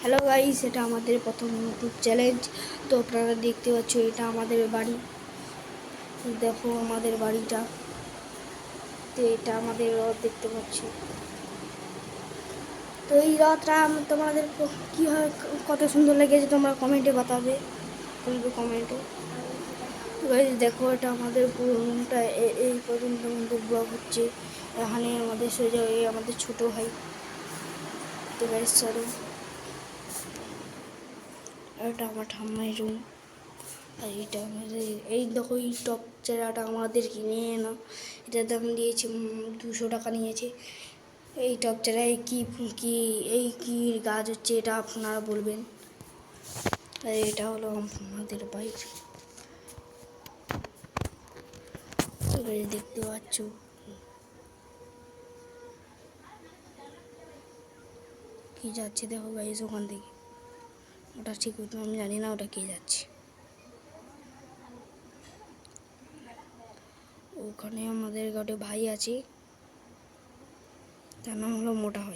Hello guys, এটা আমাদের প্রথম ইউটিউব চ্যালেঞ্জ। তো আপনারা দেখতে পাচ্ছ এটা আমাদের বাড়ি। দেখো আমাদের বাড়িটা, তো এটা আমাদের রথ দেখতে পাচ্ছ। তো এই রথটা তোমাদের কী হয়, কত সুন্দর লেগেছে তোমরা কমেন্টে বাতাবে, বলবে কমেন্টে। গাইস দেখো এটা আমাদের পুরো রুমটা, এই পর্যন্ত আমাদের ব্লগ হচ্ছে। এখানে আমাদের সোজা আমাদের ছোট ভাই। তো গাইস চলো, এটা আমার ঠাম্মাই রুম। আর এইটা আমাদের, এই দেখো এই টপ চারাটা আমাদের কিনে এনো। এটার দাম দিয়েছে 200 টাকা নিয়েছে। এই টপ চারায় কি কি এই কি গাছ হচ্ছে এটা আপনারা বলবেন। আর এটা হলো আমাদের বাইক, এবারে দেখতে পাচ্ছ। কি যাচ্ছে দেখো গাইস ওখান থেকে, ওটা ঠিক হতো আমি জানি না ওটা কে যাচ্ছে। ওখানে আমাদের গোটে ভাই আছে, তার নাম হলো মোটা ভাই।